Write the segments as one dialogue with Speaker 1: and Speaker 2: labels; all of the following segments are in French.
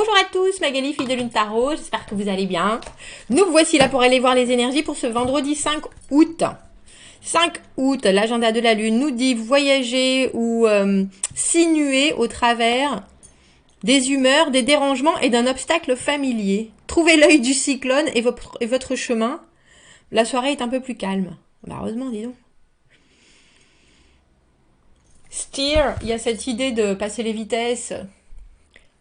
Speaker 1: Bonjour à tous, Magali, fille de Lune Tarot, j'espère que vous allez bien. Nous voici là pour aller voir les énergies pour ce vendredi 5 août. 5 août, l'agenda de la Lune nous dit voyager ou sinuer au travers des humeurs, des dérangements et d'un obstacle familier. Trouvez l'œil du cyclone et votre chemin. La soirée est un peu plus calme. Bah, heureusement, dis donc. Steer, il y a cette idée de passer les vitesses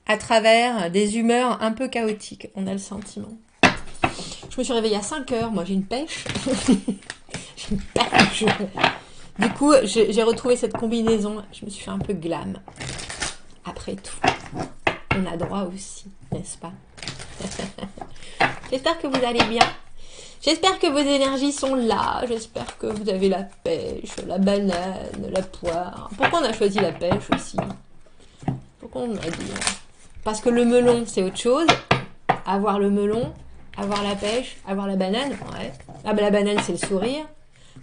Speaker 1: à travers des humeurs un peu chaotiques. On a le sentiment. Je me suis réveillée à 5 heures. Moi, j'ai une pêche. J'ai une pêche. Du coup, j'ai retrouvé cette combinaison. Je me suis fait un peu glam. Après tout, on a droit aussi, n'est-ce pas? J'espère que vous allez bien. J'espère que vos énergies sont là. J'espère que vous avez la pêche, la banane, la poire. Pourquoi on a choisi la pêche aussi? Pourquoi on a dit? Parce que le melon, c'est autre chose. Avoir le melon, avoir la pêche, avoir la banane. Ouais. Ah ben la banane, c'est le sourire.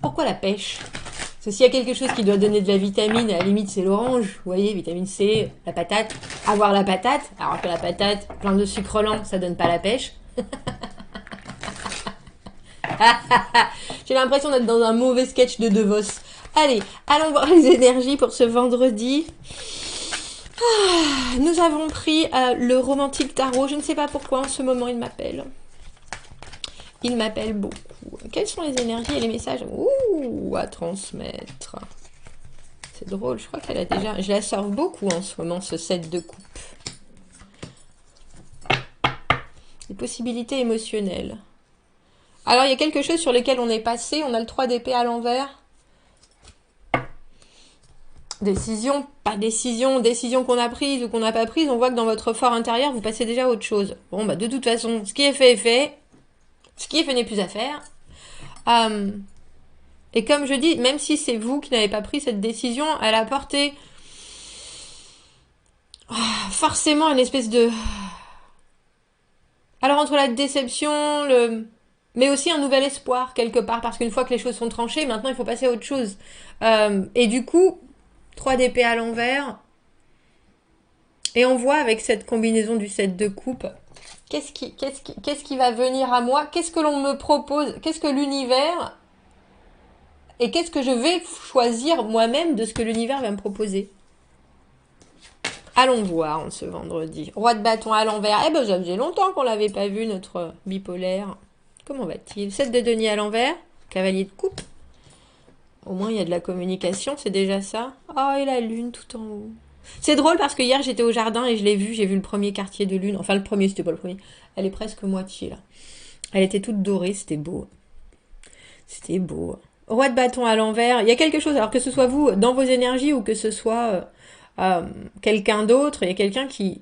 Speaker 1: Pourquoi la pêche? Parce que s'il y a quelque chose qui doit donner de la vitamine, à la limite, c'est l'orange. Vous voyez, vitamine C, la patate. Avoir la patate, alors que la patate, plein de sucre lent, ça donne pas la pêche. J'ai l'impression d'être dans un mauvais sketch de Devos. Allez, allons voir les énergies pour ce vendredi. Nous avons pris le romantique tarot. Je ne sais pas pourquoi en ce moment il m'appelle. Il m'appelle beaucoup. Quelles sont les énergies et les messages à transmettre? C'est drôle, je crois qu'elle a déjà... Je la sors beaucoup en ce moment, ce set de coupe. Les possibilités émotionnelles. Alors, il y a quelque chose sur lequel on est passé. On a le 3 d'épée à l'envers. Décision, pas décision, décision qu'on a prise ou qu'on n'a pas prise. On voit que dans votre fort intérieur, vous passez déjà à autre chose. Bon, bah de toute façon, ce qui est fait est fait. Ce qui est fait n'est plus à faire. Et comme je dis, même si c'est vous qui n'avez pas pris cette décision, elle a apporté forcément une espèce de... Alors, entre la déception, mais aussi un nouvel espoir, quelque part, parce qu'une fois que les choses sont tranchées, maintenant, il faut passer à autre chose. Et du coup, 3 d'épée à l'envers, et on voit avec cette combinaison du 7 de coupe, qu'est-ce qui va venir à moi? Qu'est-ce que l'on me propose? Qu'est-ce que l'univers... Et qu'est-ce que je vais choisir moi-même de ce que l'univers va me proposer? Allons voir ce vendredi. Roi de bâton à l'envers. Eh ben, ça faisait longtemps qu'on l'avait pas vu, notre bipolaire. Comment va-t-il? 7 de denier à l'envers. Cavalier de coupe. Au moins, il y a de la communication, c'est déjà ça. Oh, et la lune tout en haut. C'est drôle parce que hier, j'étais au jardin et je l'ai vu. J'ai vu le premier quartier de lune. Enfin, le premier, c'était pas le premier. Elle est presque moitié, là. Elle était toute dorée, c'était beau. C'était beau. Roi de bâton à l'envers. Il y a quelque chose, alors que ce soit vous, dans vos énergies, ou que ce soit quelqu'un d'autre, il y a quelqu'un qui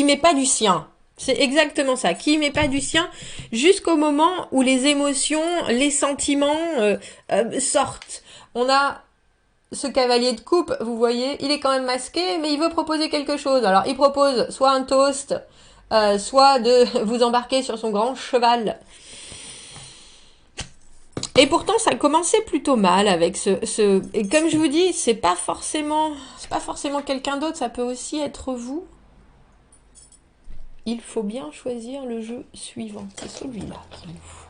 Speaker 1: met pas du sien. C'est exactement ça, qui met pas du sien, jusqu'au moment où les émotions, les sentiments sortent. On a ce cavalier de coupe, vous voyez, il est quand même masqué, mais il veut proposer quelque chose. Alors, il propose soit un toast, soit de vous embarquer sur son grand cheval. Et pourtant, ça commençait plutôt mal avec ce... Et comme je vous dis, c'est pas forcément quelqu'un d'autre, ça peut aussi être vous. Il faut bien choisir le jeu suivant. C'est celui-là qu'il nous faut.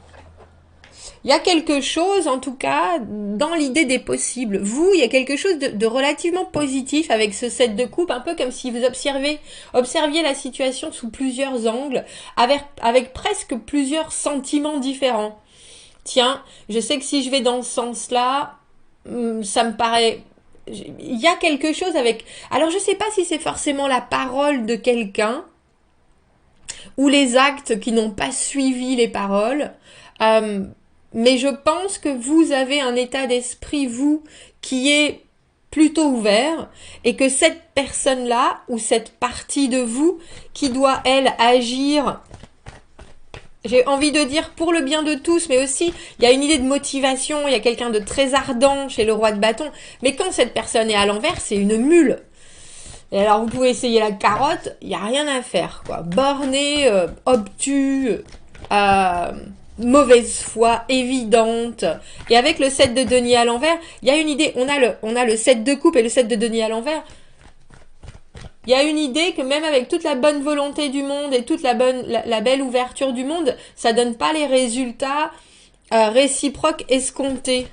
Speaker 1: Il y a quelque chose, en tout cas, dans l'idée des possibles. Vous, il y a quelque chose de relativement positif avec ce set de coupe, un peu comme si vous observiez la situation sous plusieurs angles, avec presque plusieurs sentiments différents. Tiens, je sais que si je vais dans ce sens-là, ça me paraît... Il y a quelque chose avec... Alors, je ne sais pas si c'est forcément la parole de quelqu'un ou les actes qui n'ont pas suivi les paroles, mais je pense que vous avez un état d'esprit, vous, qui est plutôt ouvert, et que cette personne-là, ou cette partie de vous, qui doit, elle, agir... J'ai envie de dire pour le bien de tous, mais aussi, il y a une idée de motivation, il y a quelqu'un de très ardent chez le roi de bâton. Mais quand cette personne est à l'envers, c'est une mule. Et alors, vous pouvez essayer la carotte, il n'y a rien à faire, quoi. Borné, obtus, mauvaise foi, évidente. Et avec le 7 de denier à l'envers, il y a une idée. On a le 7 de coupe et le 7 de denier à l'envers. Il y a une idée que même avec toute la bonne volonté du monde et toute la belle ouverture du monde, ça donne pas les résultats réciproques escomptés.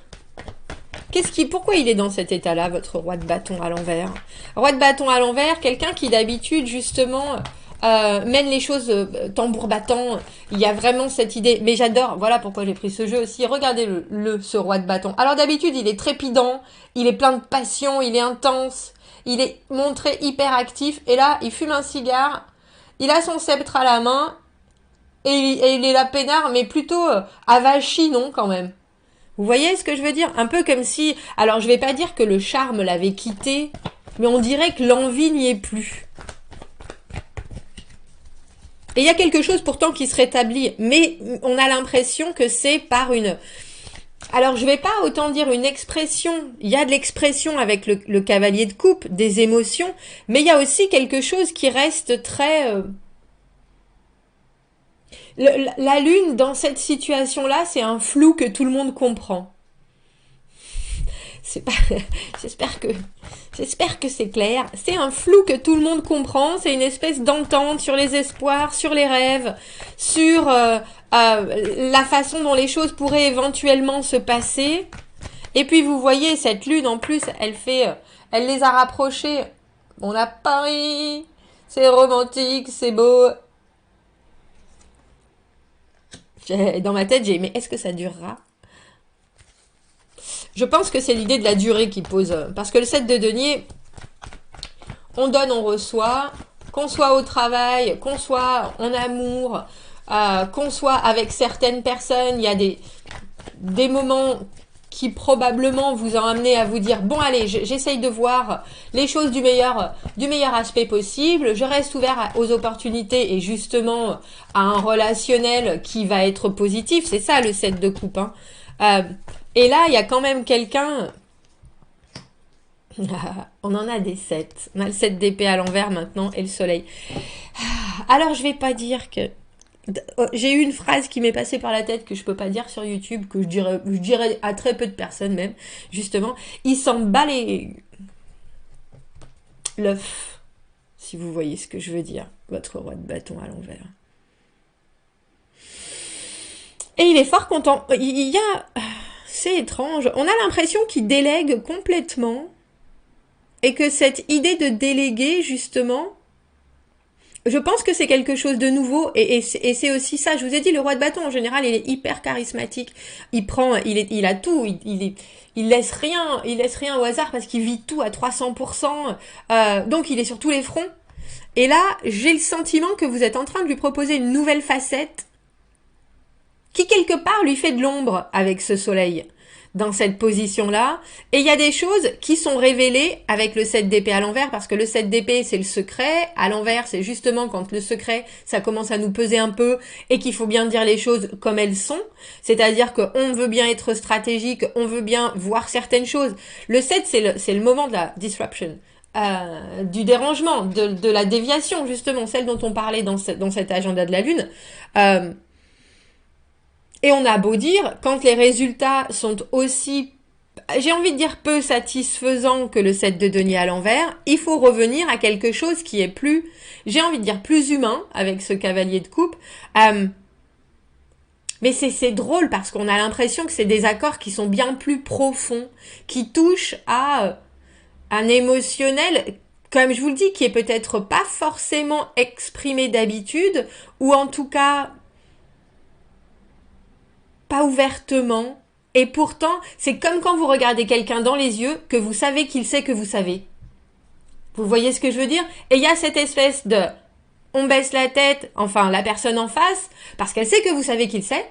Speaker 1: Pourquoi il est dans cet état-là, votre roi de bâton à l'envers? Roi de bâton à l'envers, quelqu'un qui d'habitude justement mène les choses tambour battant. Il y a vraiment cette idée. Mais j'adore, voilà pourquoi j'ai pris ce jeu aussi. Regardez ce roi de bâton. Alors d'habitude, il est trépidant, il est plein de passion, il est intense, il est montré hyper actif. Et là, il fume un cigare, il a son sceptre à la main, et il est là peinard, mais plutôt avachi, non, quand même. Vous voyez ce que je veux dire? Un peu comme si... Alors, je vais pas dire que le charme l'avait quitté, mais on dirait que l'envie n'y est plus. Et il y a quelque chose pourtant qui se rétablit, mais on a l'impression que c'est par une... Alors, je vais pas autant dire une expression. Il y a de l'expression avec le cavalier de coupe, des émotions, mais il y a aussi quelque chose qui reste très... La lune, dans cette situation-là, c'est un flou que tout le monde comprend. C'est pas... J'espère que c'est clair. C'est un flou que tout le monde comprend. C'est une espèce d'entente sur les espoirs, sur les rêves, sur la façon dont les choses pourraient éventuellement se passer. Et puis, vous voyez, cette lune, en plus, elle les a rapprochés. On a Paris, c'est romantique, c'est beau. Dans ma tête, j'ai dit, mais est-ce que ça durera? Je pense que c'est l'idée de la durée qui pose. Parce que le 7 de denier, on donne, on reçoit. Qu'on soit au travail, qu'on soit en amour, qu'on soit avec certaines personnes, il y a des moments qui probablement vous ont amené à vous dire, bon allez, j'essaye de voir les choses du meilleur aspect possible, je reste ouvert aux opportunités et justement à un relationnel qui va être positif, c'est ça le 7 de coupe. Hein. Et là, il y a quand même quelqu'un... On en a des 7. On a le 7 d'épée à l'envers maintenant et le soleil. Alors, je vais pas dire que... J'ai eu une phrase qui m'est passée par la tête que je peux pas dire sur YouTube, que je dirais à très peu de personnes même, justement. Il s'en bat l'œuf, si vous voyez ce que je veux dire. Votre roi de bâton à l'envers. Et il est fort content. Il y a... C'est étrange. On a l'impression qu'il délègue complètement et que cette idée de déléguer, justement... Je pense que c'est quelque chose de nouveau et c'est aussi ça. Je vous ai dit, le roi de bâton en général, il est hyper charismatique. Il a tout. Il laisse rien au hasard parce qu'il vit tout à 300%. Donc il est sur tous les fronts. Et là, j'ai le sentiment que vous êtes en train de lui proposer une nouvelle facette qui quelque part lui fait de l'ombre avec ce soleil dans cette position-là. Et il y a des choses qui sont révélées avec le 7 d'épée à l'envers, parce que le 7 d'épée, c'est le secret. À l'envers, c'est justement quand le secret, ça commence à nous peser un peu et qu'il faut bien dire les choses comme elles sont. C'est-à-dire qu'on veut bien être stratégique, on veut bien voir certaines choses. Le 7, c'est le moment de la disruption. Du dérangement, de la déviation, justement, celle dont on parlait dans cet agenda de la Lune. Et on a beau dire, quand les résultats sont aussi, j'ai envie de dire peu satisfaisants que le 7 de denier à l'envers, il faut revenir à quelque chose qui est plus, j'ai envie de dire plus humain avec ce cavalier de coupe. Mais c'est drôle parce qu'on a l'impression que c'est des accords qui sont bien plus profonds, qui touchent à un émotionnel, comme je vous le dis, qui est peut-être pas forcément exprimé d'habitude, ou en tout cas... pas ouvertement, et pourtant, c'est comme quand vous regardez quelqu'un dans les yeux, que vous savez qu'il sait que vous savez. Vous voyez ce que je veux dire? Et il y a cette espèce de... On baisse la tête, enfin la personne en face, parce qu'elle sait que vous savez qu'il sait.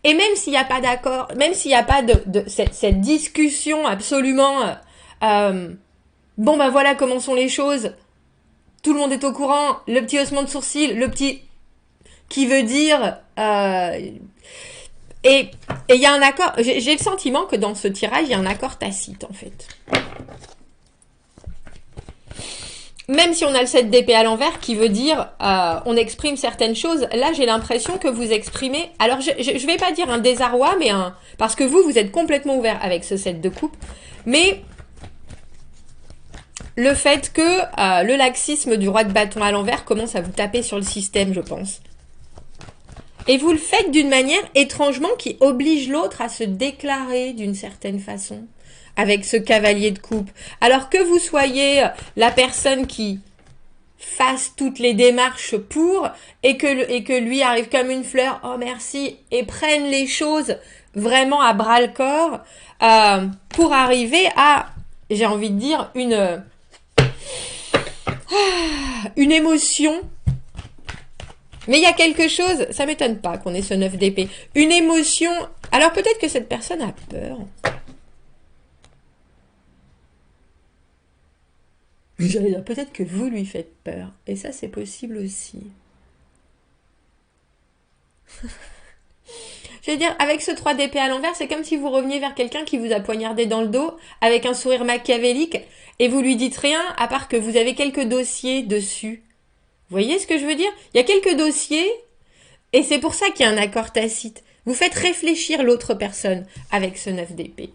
Speaker 1: Et même s'il n'y a pas d'accord, même s'il n'y a pas cette discussion absolument... bon ben voilà comment sont les choses, tout le monde est au courant, le petit haussement de sourcil, le petit... qui veut dire... et il y a un accord, j'ai le sentiment que dans ce tirage, il y a un accord tacite, en fait. Même si on a le 7 d'épée à l'envers, qui veut dire on exprime certaines choses, là, j'ai l'impression que vous exprimez... Alors, je vais pas dire un désarroi, mais parce que vous êtes complètement ouvert avec ce 7 de coupe, mais... le fait que le laxisme du roi de bâton à l'envers commence à vous taper sur le système, je pense. Et vous le faites d'une manière étrangement qui oblige l'autre à se déclarer d'une certaine façon avec ce cavalier de coupe. Alors que vous soyez la personne qui fasse toutes les démarches pour et que lui arrive comme une fleur, oh merci, et prenne les choses vraiment à bras le corps pour arriver à, j'ai envie de dire, une émotion. Mais il y a quelque chose, ça m'étonne pas qu'on ait ce 9 d'épée. Une émotion, alors peut-être que cette personne a peur. J'allais dire, peut-être que vous lui faites peur. Et ça, c'est possible aussi. Je veux dire, avec ce 3 d'épée à l'envers, c'est comme si vous reveniez vers quelqu'un qui vous a poignardé dans le dos avec un sourire machiavélique et vous lui dites rien à part que vous avez quelques dossiers dessus. Vous voyez ce que je veux dire? Il y a quelques dossiers et c'est pour ça qu'il y a un accord tacite. Vous faites réfléchir l'autre personne avec ce 9 d'épée.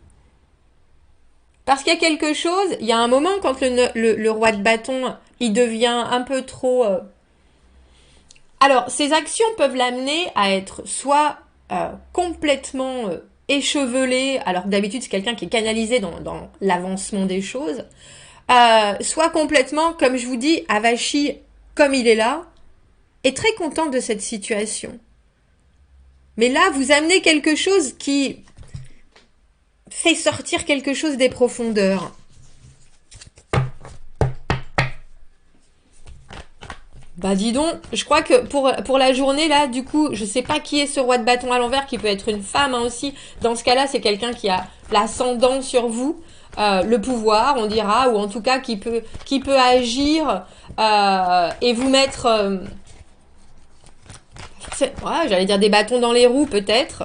Speaker 1: Parce qu'il y a quelque chose, il y a un moment quand le roi de bâton, il devient un peu trop... Alors, ces actions peuvent l'amener à être soit complètement échevelé, alors que d'habitude c'est quelqu'un qui est canalisé dans l'avancement des choses, soit complètement, comme je vous dis, avachi comme il est là, et très content de cette situation. Mais là, vous amenez quelque chose qui fait sortir quelque chose des profondeurs. Bah dis donc, je crois que pour la journée là, du coup, je sais pas qui est ce roi de bâton à l'envers, qui peut être une femme aussi. Dans ce cas-là, c'est quelqu'un qui a l'ascendant sur vous, le pouvoir, on dira, ou en tout cas qui peut agir et vous mettre, ouais, j'allais dire des bâtons dans les roues peut-être.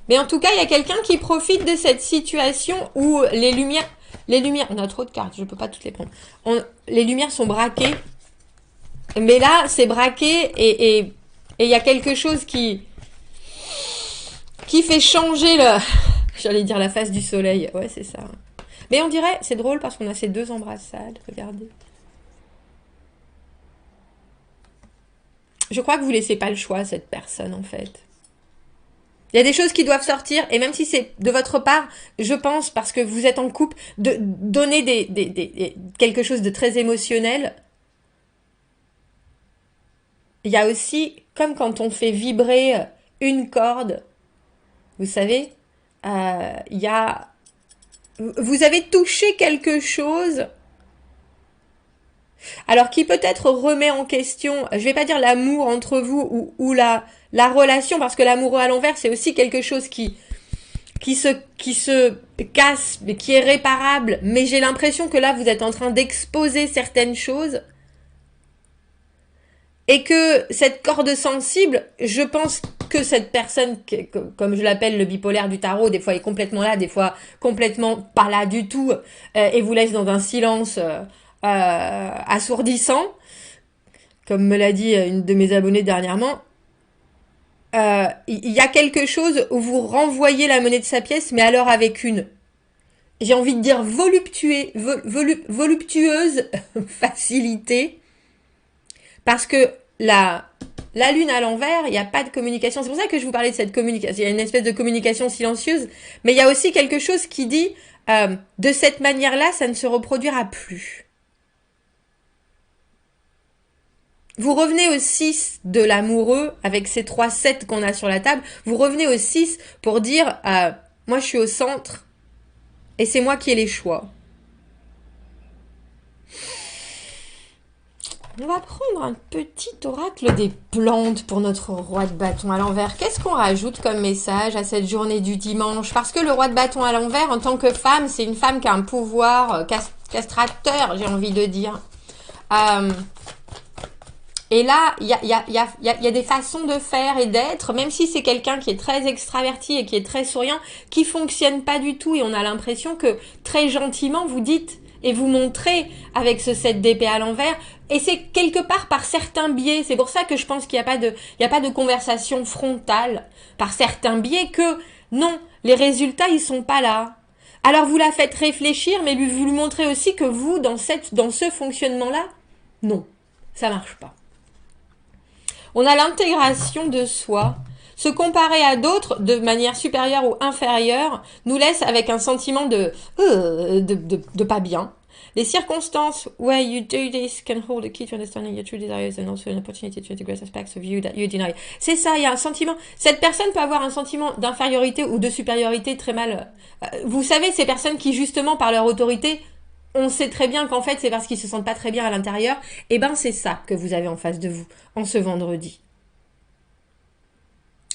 Speaker 1: Mais en tout cas, il y a quelqu'un qui profite de cette situation où les lumières, on a trop de cartes, je peux pas toutes les prendre. Les lumières sont braquées. Mais là, c'est braqué et il y a quelque chose qui fait changer j'allais dire la face du soleil. Ouais, c'est ça. Mais on dirait, c'est drôle parce qu'on a ces deux embrassades. Regardez. Je crois que vous laissez pas le choix à cette personne, en fait. Il y a des choses qui doivent sortir, et même si c'est de votre part, je pense, parce que vous êtes en couple, de donner quelque chose de très émotionnel. Il y a aussi, comme quand on fait vibrer une corde, vous savez, il y a... Vous avez touché quelque chose, alors qui peut-être remet en question, je vais pas dire l'amour entre vous ou la relation, parce que l'amoureux à l'envers, c'est aussi quelque chose qui se casse, mais qui est réparable, mais j'ai l'impression que là, vous êtes en train d'exposer certaines choses. Et que cette corde sensible, je pense que cette personne, comme je l'appelle le bipolaire du tarot, des fois est complètement là, des fois complètement pas là du tout, et vous laisse dans un silence assourdissant, comme me l'a dit une de mes abonnées dernièrement. Il y a quelque chose où vous renvoyez la monnaie de sa pièce, mais alors avec une, j'ai envie de dire voluptueuse facilité. Parce que la lune à l'envers, il n'y a pas de communication. C'est pour ça que je vous parlais de cette communication. Il y a une espèce de communication silencieuse. Mais il y a aussi quelque chose qui dit, de cette manière-là, ça ne se reproduira plus. Vous revenez au 6 de l'amoureux, avec ces 3 7 qu'on a sur la table. Vous revenez au 6 pour dire, moi je suis au centre, et c'est moi qui ai les choix. On va prendre un petit oracle des plantes pour notre roi de bâton à l'envers. Qu'est-ce qu'on rajoute comme message à cette journée du dimanche? Parce que le roi de bâton à l'envers, en tant que femme, c'est une femme qui a un pouvoir castrateur, j'ai envie de dire. Et là, il y a des façons de faire et d'être, même si c'est quelqu'un qui est très extraverti et qui est très souriant, qui fonctionne pas du tout. Et on a l'impression que très gentiment, vous dites et vous montrez avec ce 7 d'épée à l'envers. Et c'est quelque part par certains biais. C'est pour ça que je pense qu'il n'y a pas de conversation frontale. Par certains biais que, non, les résultats, ils sont pas là. Alors vous la faites réfléchir, mais vous lui montrez aussi que vous, dans ce fonctionnement-là, non, ça marche pas. On a l'intégration de soi. Se comparer à d'autres de manière supérieure ou inférieure nous laisse avec un sentiment de pas bien. Les circonstances where you do this can hold a key to understanding your true desires and also an opportunity to integrate aspects of you that you deny. C'est ça, il y a un sentiment. Cette personne peut avoir un sentiment d'infériorité ou de supériorité très mal. Vous savez, ces personnes qui, justement, par leur autorité, on sait très bien qu'en fait, c'est parce qu'ils se sentent pas très bien à l'intérieur. Eh ben, c'est ça que vous avez en face de vous en ce vendredi.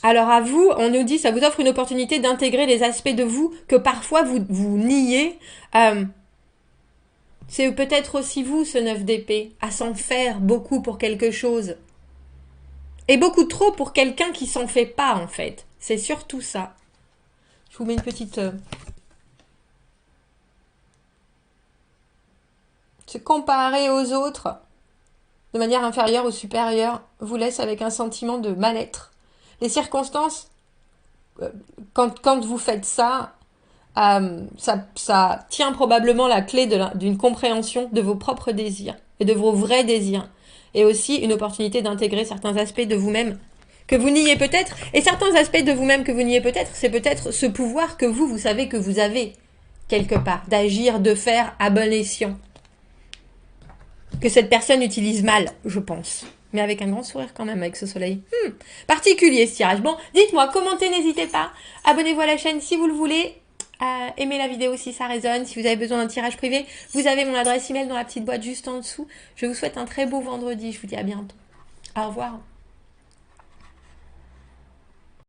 Speaker 1: Alors à vous, on nous dit, ça vous offre une opportunité d'intégrer les aspects de vous que parfois vous niez. C'est peut-être aussi vous, ce 9 d'épée, à s'en faire beaucoup pour quelque chose. Et beaucoup trop pour quelqu'un qui s'en fait pas, en fait. C'est surtout ça. Je vous mets une petite... Se comparer aux autres de manière inférieure ou supérieure vous laisse avec un sentiment de mal-être. Les circonstances, quand vous faites ça, ça tient probablement la clé d'une compréhension de vos propres désirs et de vos vrais désirs. Et aussi une opportunité d'intégrer certains aspects de vous-même que vous niez peut-être. Et certains aspects de vous-même que vous niez peut-être, c'est peut-être ce pouvoir que vous savez que vous avez, quelque part, d'agir, de faire à bon escient. Que cette personne utilise mal, je pense. Mais avec un grand sourire quand même, avec ce soleil. Particulier ce tirage. Bon, dites-moi, commentez, n'hésitez pas. Abonnez-vous à la chaîne si vous le voulez. Aimez la vidéo si ça résonne. Si vous avez besoin d'un tirage privé, vous avez mon adresse email dans la petite boîte juste en dessous. Je vous souhaite un très beau vendredi. Je vous dis à bientôt. Au revoir.